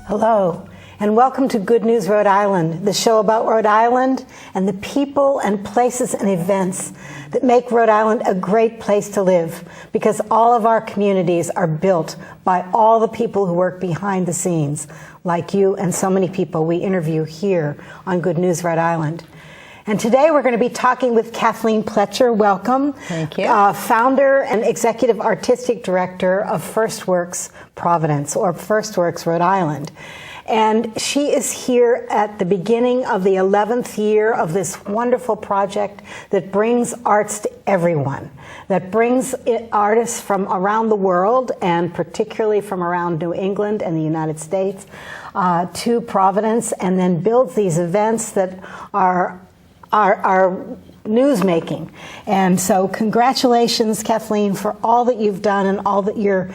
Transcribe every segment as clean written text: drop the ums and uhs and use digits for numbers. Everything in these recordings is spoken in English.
Hello, and welcome to Good News Rhode Island, the show about Rhode Island and the people and places and events that make Rhode Island a great place to live, because all of our communities are built by all the people who work behind the scenes, like you and so many people we interview here on Good News Rhode Island. And today we're going to be talking with Kathleen Pletcher. Welcome. Thank you. Founder and Executive Artistic Director of FirstWorks Providence, or FirstWorks Rhode Island. And she is here at the beginning of the 11th year of this wonderful project that brings arts to everyone, that brings artists from around the world, and particularly from around New England and the United States, to Providence, and then builds these events that are news-making. And so congratulations, Kathleen, for all that you've done and all that your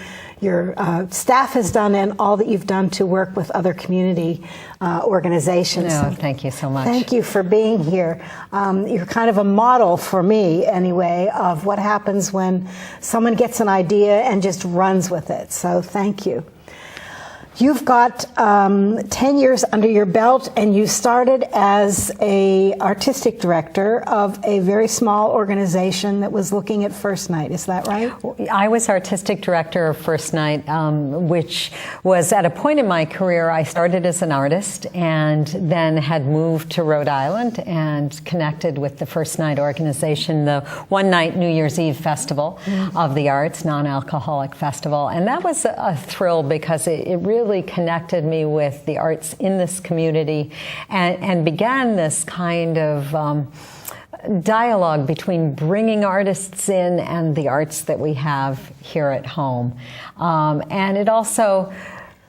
staff has done and all that you've done to work with other community organizations. No, thank you so much. Thank you for being here. You're kind of a model for me, anyway, of what happens when someone gets an idea and just runs with it. So thank you. You've got 10 years under your belt, and you started as a artistic director of a very small organization that was looking at First Night. Is that right? I was artistic director of First Night, which was at a point in my career. I started as an artist and then had moved to Rhode Island and connected with the First Night organization, the One Night New Year's Eve Festival of the Arts, non-alcoholic festival. And that was a thrill because it really connected me with the arts in this community and began this kind of dialogue between bringing artists in and the arts that we have here at home. And it also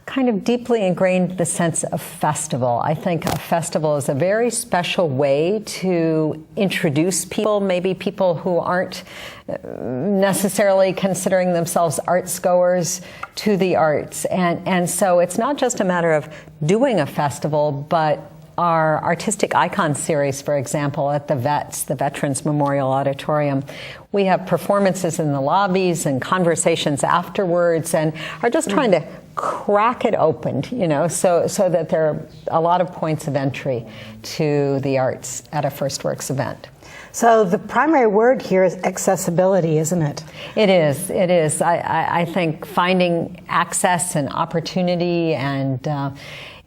kind of deeply ingrained the sense of festival. I think a festival is a very special way to introduce people, maybe people who aren't necessarily considering themselves arts goers, to the arts. And so it's not just a matter of doing a festival, but our Artistic Icon series, for example, at the VETS, the Veterans Memorial Auditorium. We have performances in the lobbies and conversations afterwards, and are just trying to crack it open, you know, so that there are a lot of points of entry to the arts at a FirstWorks event. So the primary word here is accessibility, isn't it? It is. It is. I think finding access and opportunity and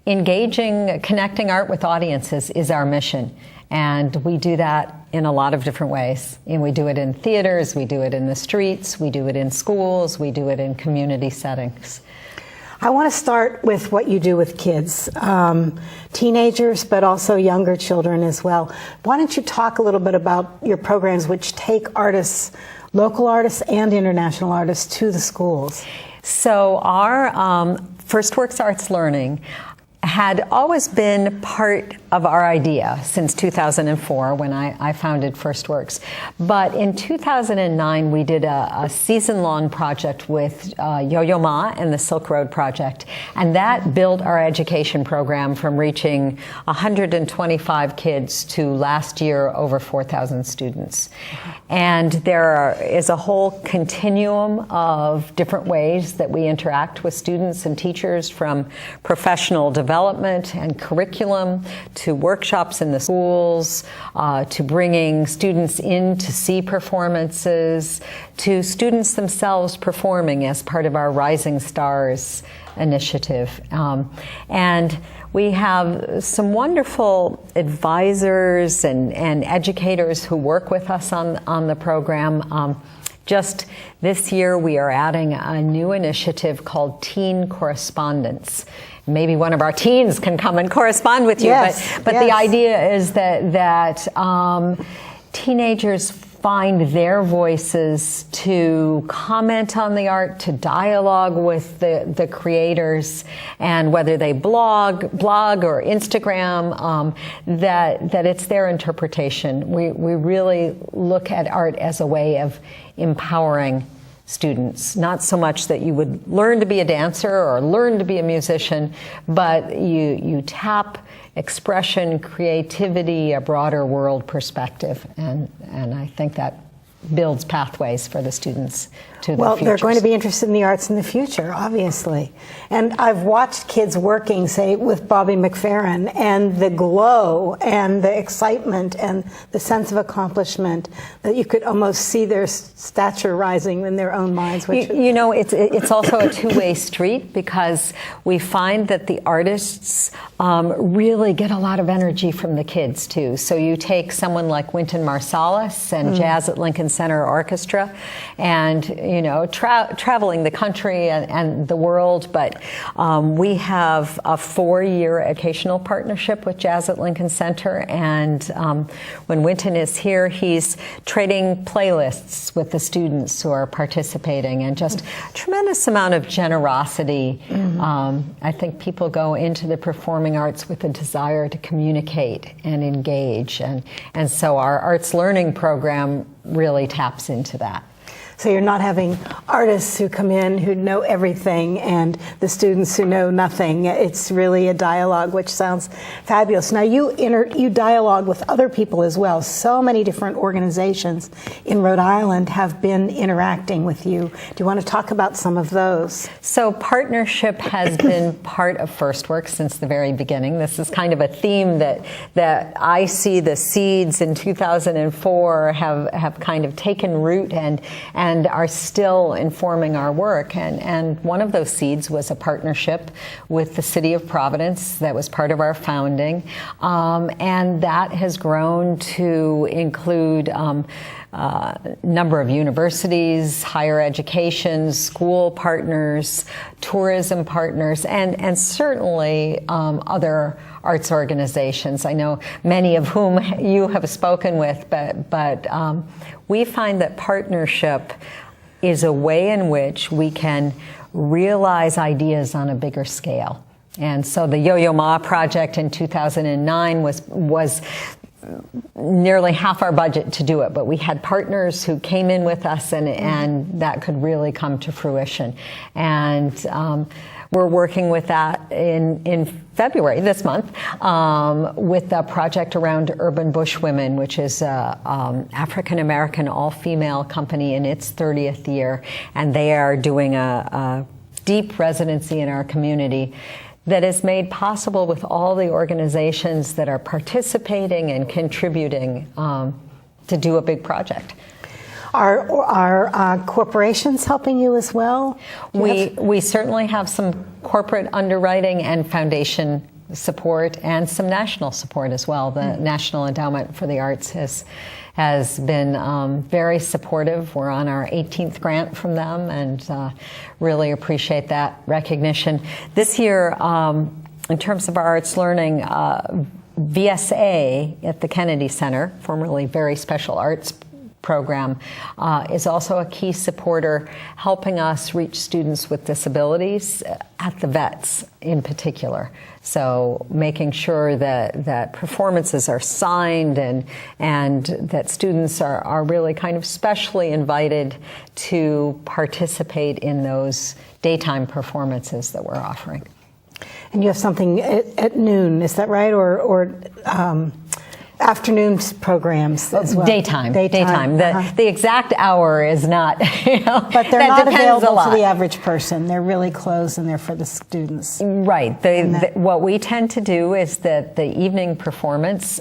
engaging, connecting art with audiences is our mission. And we do that in a lot of different ways. And we do it in theaters, we do it in the streets, we do it in schools, we do it in community settings. I want to start with what you do with kids, teenagers, but also younger children as well. Why don't you talk a little bit about your programs which take artists, local artists and international artists, to the schools? So our FirstWorks Arts Learning had always been part of our idea since 2004 when I founded FirstWorks. But in 2009, we did a season-long project with Yo-Yo Ma and the Silk Road Project, and that built our education program from reaching 125 kids to last year over 4,000 students. And there is a whole continuum of different ways that we interact with students and teachers, from professional development and curriculum to workshops in the schools, to bringing students in to see performances, to students themselves performing as part of our Rising Stars initiative. And we have some wonderful advisors and educators who work with us on the program. Just this year, we are adding a new initiative called Teen Correspondence. Maybe one of our teens can come and correspond with you. Yes, but the idea is that teenagers find their voices to comment on the art, to dialogue with the creators, and whether they blog or Instagram, that it's their interpretation. We really look at art as a way of empowering students, not so much that you would learn to be a dancer or learn to be a musician, but you tap expression, creativity, a broader world perspective, and I think that builds pathways for the students to the Well, futures. they're going to be interested in the arts in the future, obviously. And I've watched kids working, say, with Bobby McFerrin, and the glow and the excitement and the sense of accomplishment, that you could almost see their stature rising in their own minds. Which you know, it's also a two-way street, because we find that the artists really get a lot of energy from the kids, too. So you take someone like Wynton Marsalis and Jazz at Lincoln Center Orchestra, and you know, traveling the country and the world, but we have a 4-year educational partnership with Jazz at Lincoln Center, and when Wynton is here, he's trading playlists with the students who are participating, and just a tremendous amount of generosity. I think people go into the performing arts with a desire to communicate and engage, and so our arts learning program really taps into that. So you're not having artists who come in who know everything and the students who know nothing. It's really a dialogue, which sounds fabulous. Now you dialogue with other people as well. So many different organizations in Rhode Island have been interacting with you. Do you want to talk about some of those? So partnership has been part of FirstWorks since the very beginning. This is kind of a theme that I see the seeds in 2004 have kind of taken root and are still informing our work. And one of those seeds was a partnership with the City of Providence that was part of our founding. And that has grown to include number of universities, higher education, school partners, tourism partners, and certainly other arts organizations. I know many of whom you have spoken with, but we find that partnership is a way in which we can realize ideas on a bigger scale. And so the Yo-Yo Ma project in 2009 was nearly half our budget to do it, but we had partners who came in with us, and that could really come to fruition. And we're working with that in February, this month, with a project around Urban Bush Women, which is an African-American all-female company in its 30th year, and they are doing a deep residency in our community that is made possible with all the organizations that are participating and contributing to do a big project. Are corporations helping you as well? We certainly have some corporate underwriting and foundation support, and some national support as well. The National Endowment for the Arts has been very supportive. We're on our 18th grant from them, and really appreciate that recognition. This year, in terms of our arts learning, VSA at the Kennedy Center, formerly Very Special Arts program, is also a key supporter, helping us reach students with disabilities at the vets in particular. So making sure that performances are signed and that students are really kind of specially invited to participate in those daytime performances that we're offering. And you have something at noon, is that right? Or afternoon programs as well? Daytime. Uh-huh. The exact hour is not, But they're not available to the average person. They're really closed and they're for the students. Right. What we tend to do is that the evening performance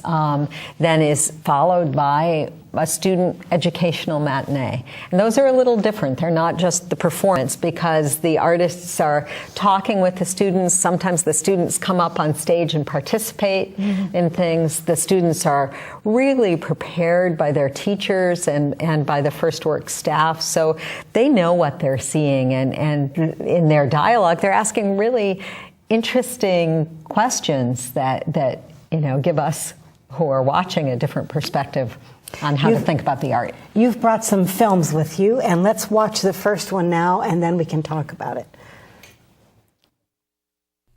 then is followed by a student educational matinee. And those are a little different. They're not just the performance, because the artists are talking with the students. Sometimes the students come up on stage and participate in things. The students are really prepared by their teachers and by the FirstWorks staff, so they know what they're seeing, and in their dialogue they're asking really interesting questions that give us who are watching a different perspective on how to think about the art. You've brought some films with you, and let's watch the first one now, and then we can talk about it.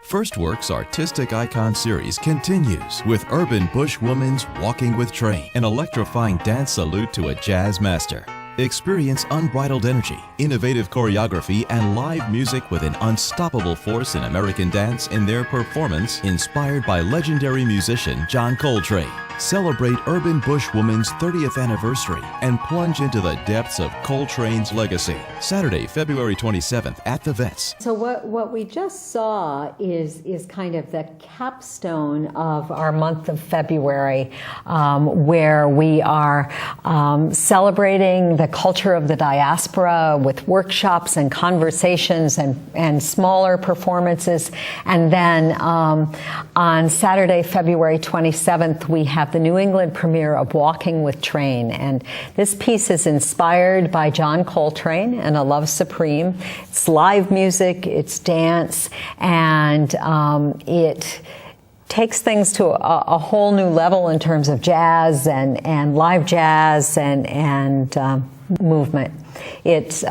FirstWorks' Artistic Icon series continues with Urban Bush Woman's Walking with Train, an electrifying dance salute to a jazz master. Experience unbridled energy, innovative choreography, and live music with an unstoppable force in American dance in their performance inspired by legendary musician John Coltrane. Celebrate Urban Bush Woman's 30th anniversary and plunge into the depths of Coltrane's legacy. Saturday, February 27th at the Vets. So what we just saw is kind of the capstone of our month of February, where we are celebrating the culture of the diaspora with workshops and conversations and smaller performances. And then on Saturday, February 27th, we have the New England premiere of Walking with Train. And this piece is inspired by John Coltrane and A Love Supreme. It's live music, it's dance, and it takes things to a whole new level in terms of jazz and live jazz and movement. It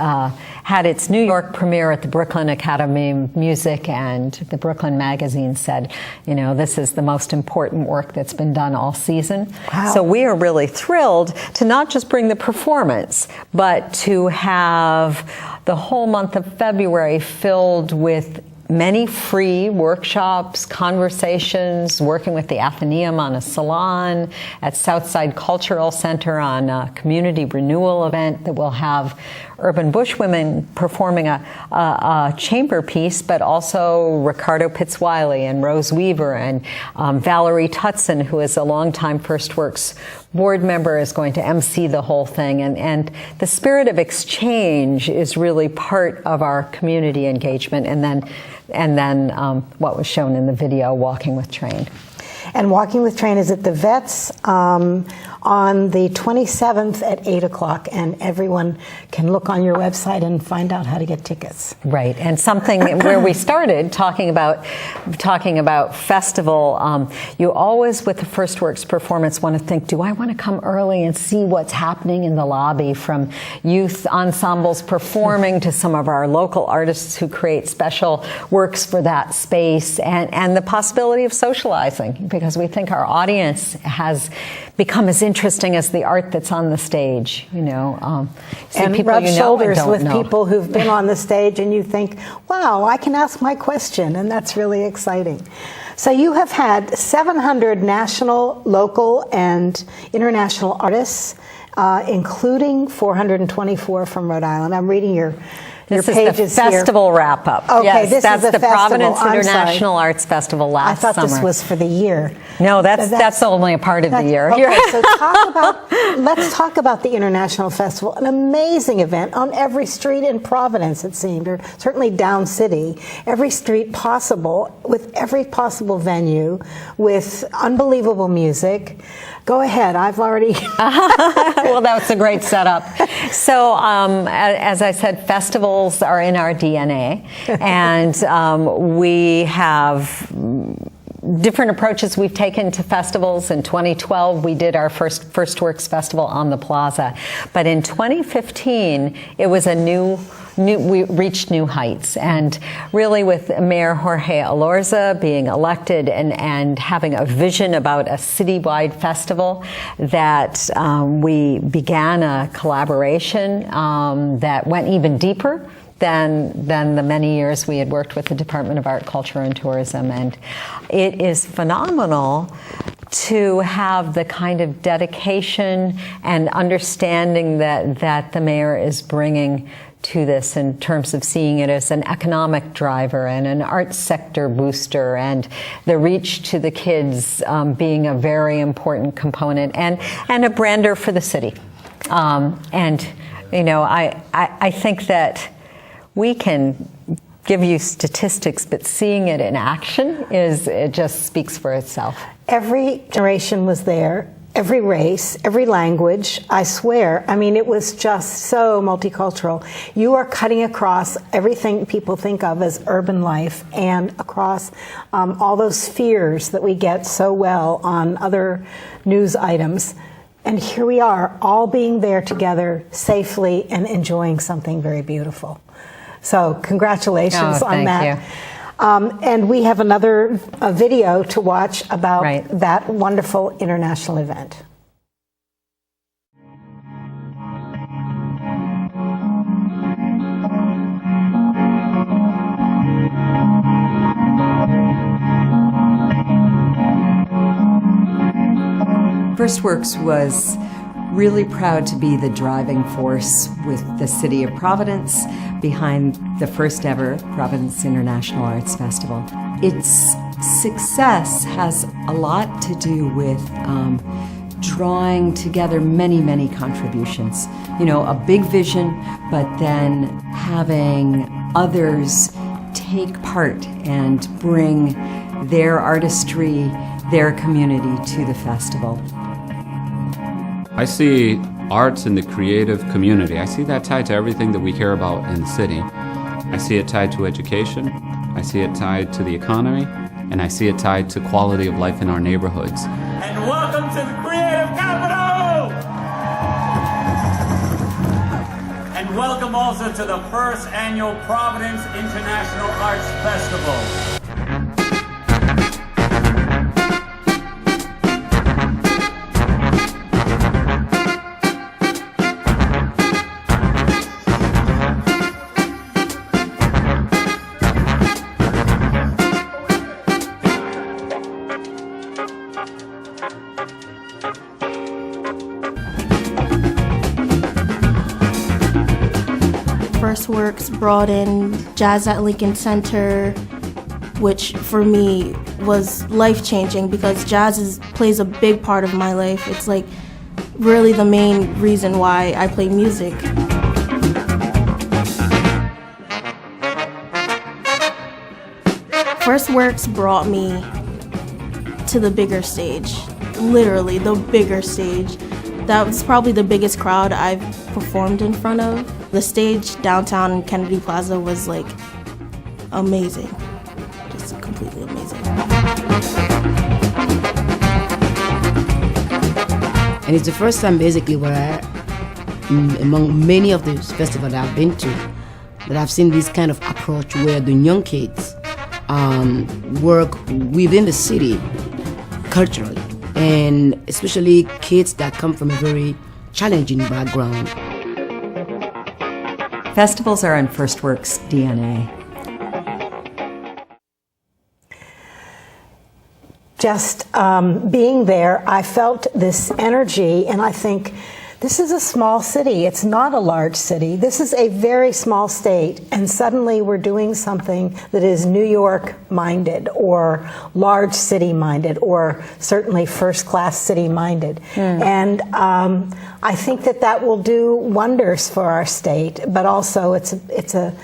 had its New York premiere at the Brooklyn Academy of Music, and the Brooklyn Magazine said, this is the most important work that's been done all season. Wow. So we are really thrilled to not just bring the performance, but to have the whole month of February filled with many free workshops, conversations, working with the Athenaeum on a salon, at Southside Cultural Center on a community renewal event that will have Urban Bush Women performing a chamber piece, but also Ricardo Pitzwiley and Rose Weaver and Valerie Tutson, who is a longtime FirstWorks board member, is going to MC the whole thing. And the spirit of exchange is really part of our community engagement. And then what was shown in the video, Walking with Train. And Walking with Train is at the Vets on the 27th at 8 o'clock, and everyone can look on your website and find out how to get tickets. Right, and something where we started talking about festival, you always, with the FirstWorks performance, want to think, do I want to come early and see what's happening in the lobby, from youth ensembles performing to some of our local artists who create special works for that space, and the possibility of socializing, because we think our audience has become as interesting as the art that's on the stage. And rub shoulders with people who've been on the stage, and you think, wow, I can ask my question, and that's really exciting. So you have had 700 national, local, and international artists, including 424 from Rhode Island. I'm reading your This is pages the festival here. wrap-up. Okay, yes, this that's is the festival. Providence International Arts Festival last summer. I thought this was for the year. No, that's only a part of the year. Okay, so let's talk about the International Festival, an amazing event on every street in Providence, it seemed, or certainly down city, every street possible, with every possible venue, with unbelievable music. Go ahead, I've already... Well, that was a great setup. So, as I said, festivals are in our DNA, and we have different approaches we've taken to festivals. In 2012, we did our first FirstWorks festival on the plaza. But in 2015, it was we reached new heights. And really with Mayor Jorge Elorza being elected and having a vision about a citywide festival, that we began a collaboration that went even deeper than the many years we had worked with the Department of Art, Culture, and Tourism. And it is phenomenal to have the kind of dedication and understanding that the mayor is bringing to this in terms of seeing it as an economic driver and an arts sector booster, and the reach to the kids being a very important component, and a brander for the city. And you know, I think that we can give you statistics, but seeing it in action it just speaks for itself. Every generation was there, every race, every language, I swear. I mean, it was just so multicultural. You are cutting across everything people think of as urban life and across all those fears that we get so well on other news items. And here we are, all being there together safely and enjoying something very beautiful. So congratulations on that. You. And we have another video to watch about Right. that wonderful international event. FirstWorks was really proud to be the driving force with the City of Providence behind the first ever Providence International Arts Festival. Its success has a lot to do with drawing together many, many contributions. You know, a big vision, but then having others take part and bring their artistry, their community to the festival. I see arts in the creative community. I see that tied to everything that we care about in the city. I see it tied to education, I see it tied to the economy, and I see it tied to quality of life in our neighborhoods. And welcome to the creative capital! And welcome also to the first annual Providence International Arts Festival. FirstWorks brought in Jazz at Lincoln Center, which for me was life-changing because jazz plays a big part of my life. It's like really the main reason why I play music. FirstWorks brought me to the bigger stage, literally the bigger stage. That was probably the biggest crowd I've performed in front of. The stage downtown in Kennedy Plaza was like amazing, just completely amazing. And it's the first time basically where among many of the festivals that I've been to, that I've seen this kind of approach where the young kids work within the city culturally, and especially kids that come from a very challenging background. Festivals are in FirstWorks' DNA. Just being there, I felt this energy, and I think this is a small city. It's not a large city. This is a very small state, and suddenly we're doing something that is New York-minded or large city-minded or certainly first-class city-minded. And I think that will do wonders for our state, but also it's a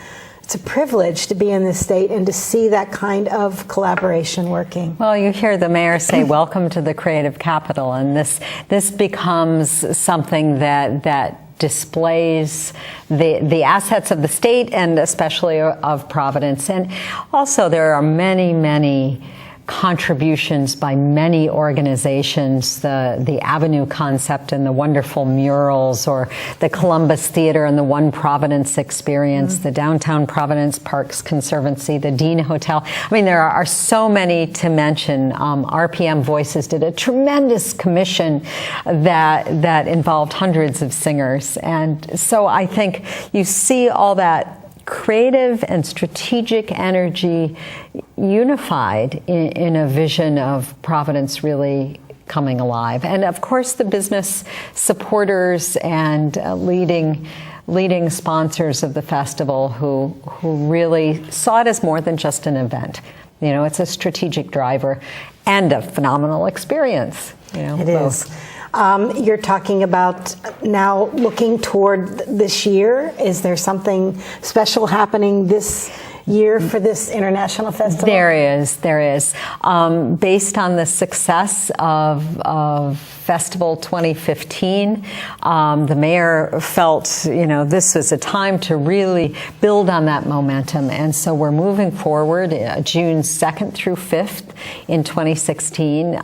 privilege to be in this state and to see that kind of collaboration working. Well, you hear the mayor say, welcome to the creative capital, and this becomes something that displays the assets of the state and especially of Providence. And also there are many, many contributions by many organizations, the Avenue concept and the wonderful murals, or the Columbus Theater and the One Providence experience, the Downtown Providence Parks Conservancy, the Dean Hotel. I mean, there are so many to mention. RPM Voices did a tremendous commission that involved hundreds of singers. And so I think you see all that creative and strategic energy unified in a vision of Providence really coming alive. And of course, the business supporters and leading sponsors of the festival who really saw it as more than just an event. You know, it's a strategic driver and a phenomenal experience. You know, it is. You're talking about now looking toward this year. Is there something special happening this year for this international festival? There is. Based on the success of Festival 2015, the mayor felt, you know, this was a time to really build on that momentum. And so we're moving forward June 2nd through 5th in 2016.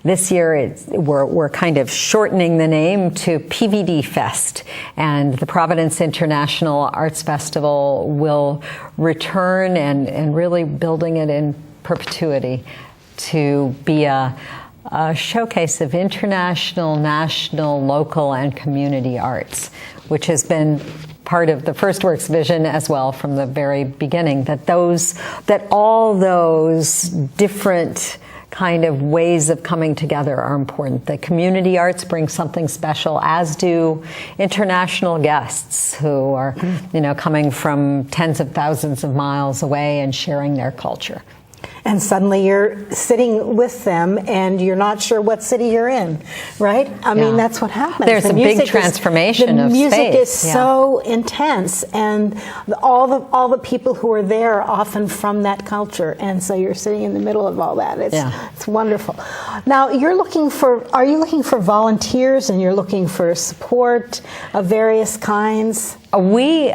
This year, we're kind of shortening the name to PVD Fest. And the Providence International Arts Festival will return and really building it in perpetuity to be a showcase of international, national, local, and community arts, which has been part of the FirstWorks vision as well from the very beginning, that all those different kind of ways of coming together are important. The community arts bring something special, as do international guests who are, you know, coming from tens of thousands of miles away and sharing their culture. And suddenly you're sitting with them and you're not sure what city you're in, right? I mean, that's what happens. There's a big transformation of space. The music is so intense, and all the people who are there are often from that culture, and so you're sitting in the middle of all that. It's wonderful. Now, are you looking for volunteers, and you're looking for support of various kinds? We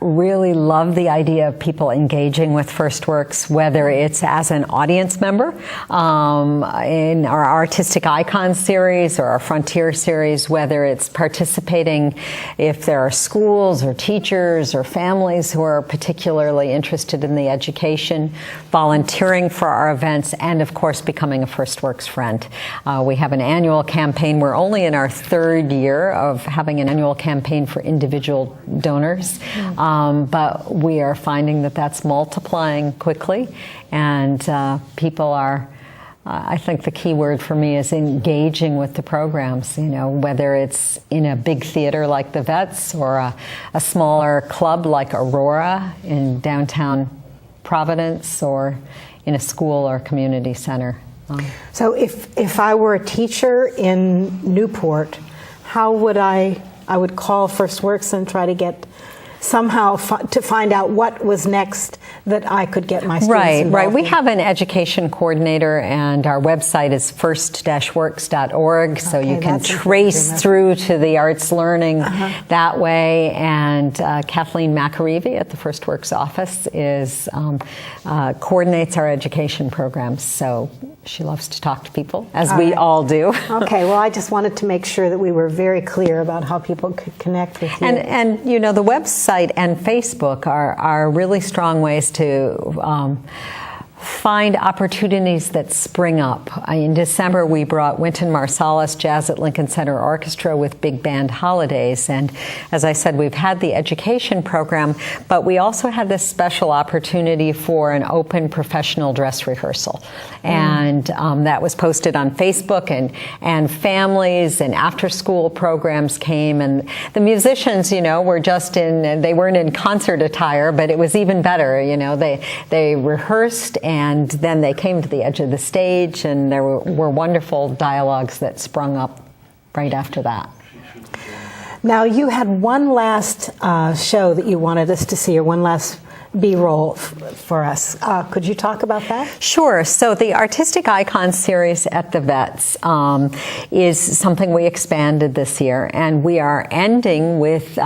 really love the idea of people engaging with FirstWorks, whether it's as an audience member in our Artistic Icons series or our Frontier series, whether it's participating if there are schools or teachers or families who are particularly interested in the education, volunteering for our events, and of course becoming a FirstWorks friend. We have an annual campaign. We're only in our third year of having an annual campaign for individual donors. But we are finding that that's multiplying quickly, and people are, I think the key word for me is engaging with the programs, you know, whether it's in a big theater like the Vets or a smaller club like Aurora in downtown Providence or in a school or community center. So if I were a teacher in Newport, how would I would call FirstWorks and try to get somehow to find out what was next that I could get my students involved in. We have an education coordinator, and our website is first-works.org, so you can trace through to the arts learning that way. And Kathleen Pletcher at the FirstWorks office coordinates our education programs, so she loves to talk to people, as we all do. Okay, well, I just wanted to make sure that we were very clear about how people could connect with you. And you know, the website and Facebook are really strong ways to find opportunities that spring up. In December, we brought Wynton Marsalis Jazz at Lincoln Center Orchestra with big band holidays. And as I said, we've had the education program, but we also had this special opportunity for an open professional dress rehearsal. And that was posted on Facebook, and families and after-school programs came. And the musicians, you know, were they weren't in concert attire, but it was even better. You know, they rehearsed, and then they came to the edge of the stage, and there were wonderful dialogues that sprung up right after that. Now, you had one last show that you wanted us to see, or one last B-roll for us. Could you talk about that? Sure. So the Artistic Icons series at the Vets is something we expanded this year, and we are ending with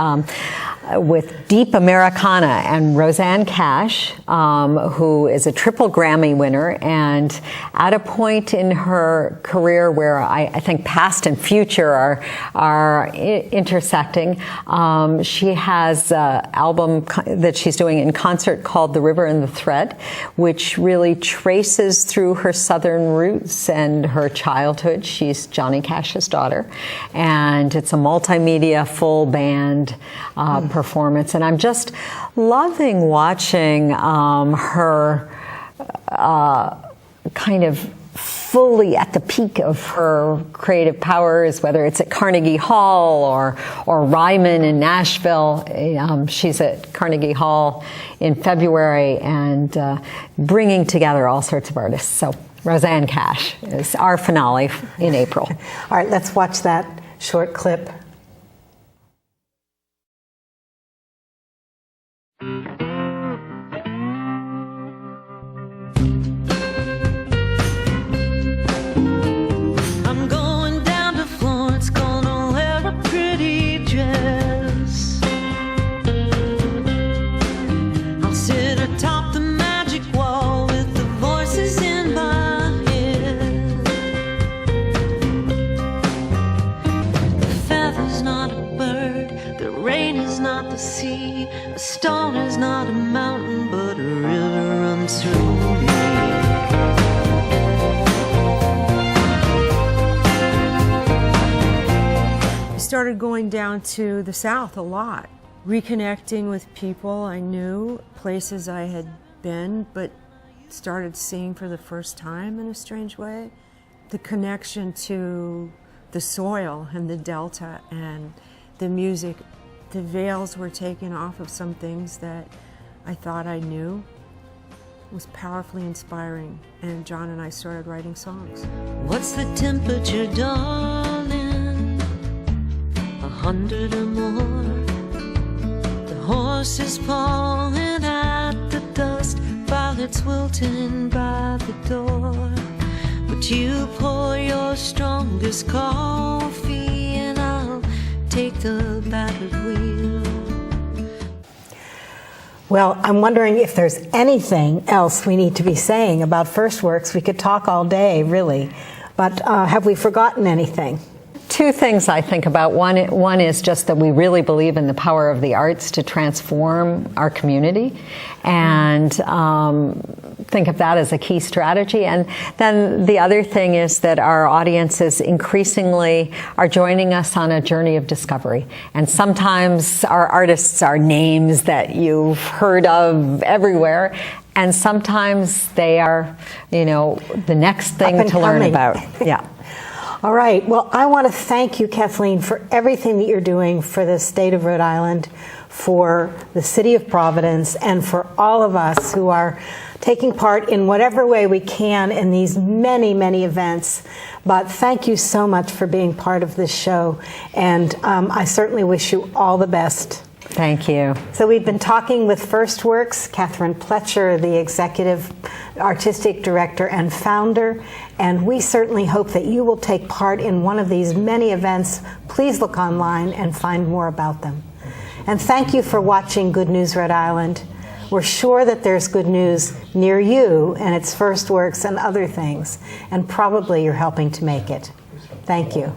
with Deep Americana and Roseanne Cash, who is a triple Grammy winner, and at a point in her career where I think past and future are intersecting, she has an album that she's doing in concert called The River and the Thread, which really traces through her Southern roots and her childhood. She's Johnny Cash's daughter, and it's a multimedia full band performance, and I'm just loving watching her kind of fully at the peak of her creative powers, whether it's at Carnegie Hall or Ryman in Nashville. She's at Carnegie Hall in February and bringing together all sorts of artists. So Roseanne Cash is our finale in April. All right, let's watch that short clip. I'm going down to Florence, gonna wear a pretty dress. I'll sit atop the magic wall with the voices in my head. The feather's not a bird, the rain is not the sea, a stone is not a mountain, but a river runs through me. I started going down to the South a lot, reconnecting with people I knew, places I had been, but started seeing for the first time in a strange way. The connection to the soil and the Delta and the music. The veils were taken off of some things that I thought I knew. It was powerfully inspiring, and John and I started writing songs. What's the temperature, darling? 100 or more. The horse is pawing at the dust, violets wilting by the door. But you pour your strongest coffee, and I'll take the battered wheel. Well, I'm wondering if there's anything else we need to be saying about FirstWorks. We could talk all day, really, but have we forgotten anything? Two things I think about. One is just that we really believe in the power of the arts to transform our community, and think of that as a key strategy. And then the other thing is that our audiences increasingly are joining us on a journey of discovery. And sometimes our artists are names that you've heard of everywhere, and sometimes they are, the next thing to learn about. Yeah. All right. Well, I want to thank you, Kathleen, for everything that you're doing for the state of Rhode Island, for the city of Providence, and for all of us who are taking part in whatever way we can in these many, many events. But thank you so much for being part of this show, and I certainly wish you all the best. Thank you. So we've been talking with FirstWorks, Kathleen Pletcher, the Executive Artistic Director and Founder, and we certainly hope that you will take part in one of these many events. Please look online and find more about them. And thank you for watching Good News Rhode Island. We're sure that there's good news near you, and it's FirstWorks and other things, and probably you're helping to make it. Thank you.